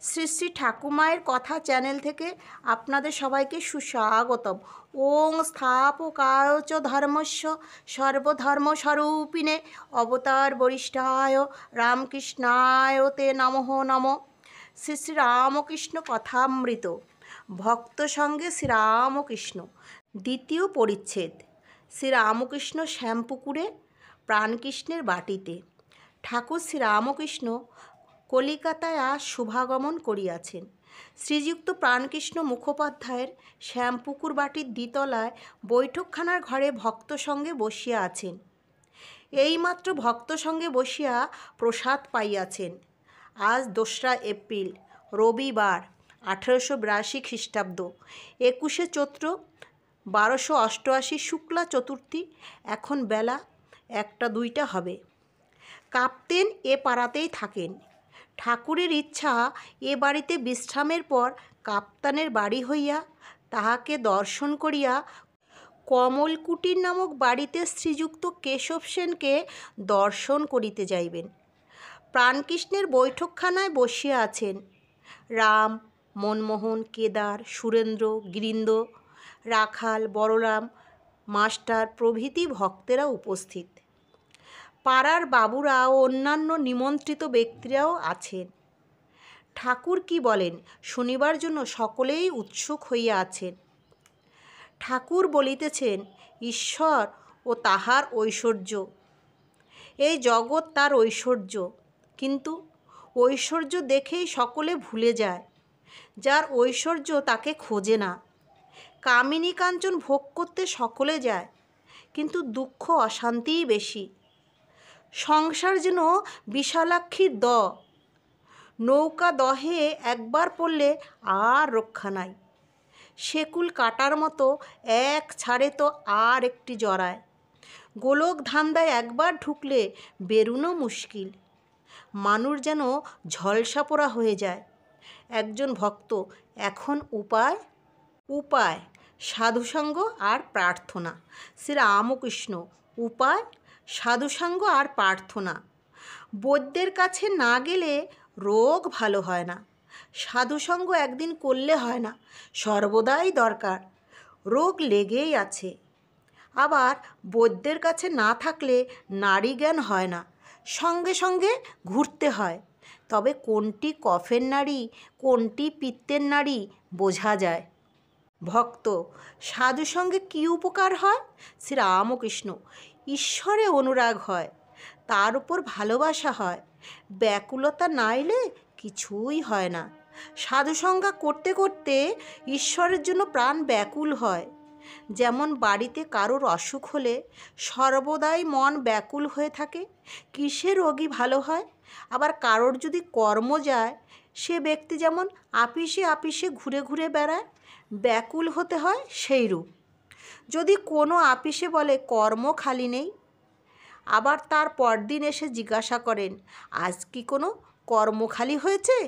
শ্রী শ্রী ঠাকুমায়ের কথা চ্যানেল থেকে আপনাদের সবাইকে সুস্বাগতম। ওং স্থাপকায় চ ধর্মস্য সর্বধর্মস্বরূপিণে অবতার বরিষ্ঠায় রামকৃষ্ণায় তে নমঃ নমঃ। শ্রী শ্রী রামকৃষ্ণ কথামৃত, ভক্ত সঙ্গে শ্রীরামকৃষ্ণ, দ্বিতীয় পরিচ্ছেদ। শ্রীরামকৃষ্ণ শ্যামপুকুরে প্রাণকৃষ্ণের বাটিতে। ঠাকুর শ্রীরামকৃষ্ণ কলিকাতায় আজ শুভাগমন করিয়াছেন। শ্রীযুক্ত প্রাণকৃষ্ণ মুখোপাধ্যায়ের শ্যামপুকুর বাটির দ্বিতলায় বৈঠকখানার ঘরে ভক্ত সঙ্গে বসিয়া আছেন। এইমাত্র ভক্ত সঙ্গে বসিয়া প্রসাদ পাইয়াছেন। আজ 2রা এপ্রিল, রবিবার, 1882 খ্রিস্টাব্দ, 21শে চৈত্র, 1288 শুক্লা চতুর্থী। এখন বেলা 1টা-2টা হবে। কাপ্তেন এ পাড়াতেই থাকেন। ঠাকুরের ইচ্ছা এ বাড়িতে বিশ্রামের পর কাপ্তানের বাড়ি হইয়া তাহাকে দর্শন করিয়া কমলকুটির নামক বাড়িতে শ্রীযুক্ত কেশব সেনকে দর্শন করিতে যাইবেন। প্রাণকৃষ্ণের বৈঠকখানায় বসিয়া আছেন রাম, মনমোহন, কেদার, সুরেন্দ্র, গিরীন্দ্র, রাখাল, বলরাম মাস্টার প্রভৃতি ভক্তেরা উপস্থিত। পাড়ার বাবুরা ও অন্যান্য নিমন্ত্রিত ব্যক্তিরাও আছেন। ঠাকুর কি বলেন শুনিবার জন্য সকলেই উৎসুক হইয়া আছেন। ঠাকুর বলিতেছেন ঈশ্বর ও তাহার ঐশ্বর্য, এই জগৎ তার ঐশ্বর্য, কিন্তু ঐশ্বর্য দেখেই সকলে ভুলে যায়। যার ঐশ্বর্য তাকে খোঁজে না। কামিনী কাঞ্চন ভোগ করতে সকলে যায়, কিন্তু দুঃখ অশান্তিই বেশি। সংসার যেন বিশালাক্ষীর নৌকা দহে একবার পড়লে আর রক্ষা নাই। শেকুল কাটার মতো এক ছাড়ে তো আর একটি জড়ায়। গোলক ধান্দায় একবার ঢুকলে বেরুনো মুশকিল। মানুষ যেন ঝলসা পোড়া হয়ে যায়। একজন ভক্ত, এখন উপায় সাধুসঙ্গ আর প্রার্থনা। শ্রীরামকৃষ্ণ উপায় সাধুসঙ্গ আর প্রার্থনা। বৈদ্যের কাছে না গেলে রোগ ভালো হয় না। সাধুসঙ্গ একদিন করলে হয় না, সর্বদাই দরকার। রোগ লেগেই আছে। আবার বৈদ্যের কাছে না থাকলে নাড়ি জ্ঞান হয় না, সঙ্গে সঙ্গে ঘুরতে হয়। তবে কোনটি কফের নাড়ি, কোনটি পিত্তের নাড়ি বোঝা যায়। ভক্ত সাধুসঙ্গে কী উপকার হয়? শ্রীরামকৃষ্ণ ঈশ্বরে অনুরাগ হয়, তার উপর ভালোবাসা হয়। ব্যাকুলতা না এলে কিছুই হয় না। সাধুসঙ্গ করতে করতে ঈশ্বরের জন্য প্রাণ ব্যাকুল হয়। যেমন বাড়িতে কারোর অসুখ হলে সর্বদাই মন ব্যাকুল হয়ে থাকে, কিসে রোগী ভালো হয়। আবার কারোর যদি কর্ম যায়, সে ব্যক্তি যেমন আপিসে আপিসে ঘুরে ঘুরে বেড়ায়, ব্যাকুল হতে হয় সেইরূপ। যদি কোনো আপিসে বলে কর্ম খালি নেই, আবার তার পরদিন এসে জিজ্ঞাসা করেন আজ কি কোনো কর্ম খালি হয়েছে?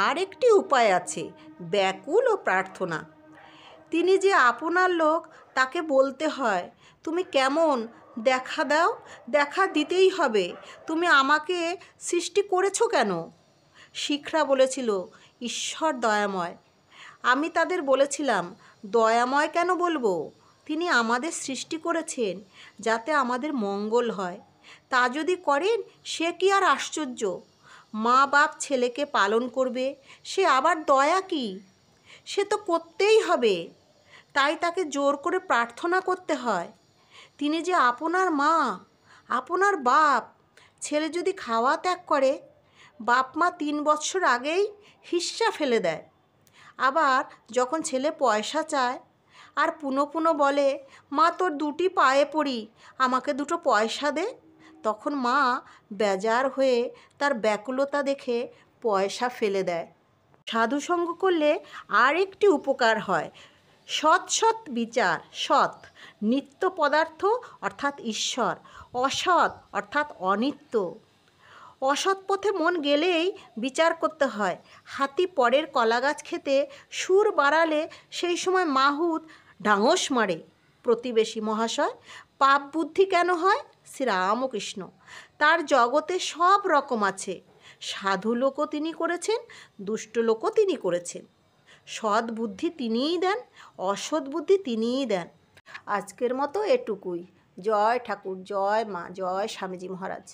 আর একটি উপায় আছে, ব্যাকুল ও প্রার্থনা। তিনি যে আপনার লোক, তাকে বলতে হয় তুমি কেমন, দেখা দাও, দেখা দিতেই হবে। তুমি আমাকে সৃষ্টি করেছো কেন? শিখরা বলেছিল ঈশ্বর দয়াময়। আমি তাদের বলেছিলাম দয়াময় কেন বলবো? তিনি আমাদের সৃষ্টি করেছেন যাতে আমাদের মঙ্গল হয়। তা যদি করেন সে কি আর আশ্চর্য? মা বাপ ছেলেকে পালন করবে, সে আবার দয়া কি? সে তো করতেই হবে। তাই তাকে জোর করে প্রার্থনা করতে হয়। তিনি যে আপনার মা, আপনার বাপ। ছেলে যদি খাওয়া ত্যাগ করে, বাপ মা 3 বৎসর আগেই হিস্সা ফেলে দেয়। আবার যখন ছেলে পয়সা চায় আর পুনঃ বলে মা তোর 2টি পায়ে পড়ি, আমাকে 2টো পয়সা দে, তখন মা বেজার হয়ে তার ব্যাকুলতা দেখে পয়সা ফেলে দেয়। সাধুসঙ্গ করলে আর একটি উপকার হয়, সৎ বিচার। সৎ নিত্য পদার্থ অর্থাৎ ঈশ্বর, অসৎ অর্থাৎ অনিত্য। অসৎ পথে মন গেলেই বিচার করতে হয়। হাতি পরের কলাগাছ খেতে সুর বাড়ালে সেই সময় মাহুত ঢাঙস মারে। প্রতিবেশী মহাশয়, পাপ বুদ্ধি কেন হয়? শ্রীরামকৃষ্ণ তার জগতে সব রকম আছে। সাধু লোকও তিনি করেছেন, দুষ্ট লোকও তিনি করেছেন। সৎ বুদ্ধি তিনিই দেন, অসৎ বুদ্ধি তিনিই দেন। আজকের মতো এটুকুই। জয় ঠাকুর, জয় মা, জয় স্বামীজি মহারাজ।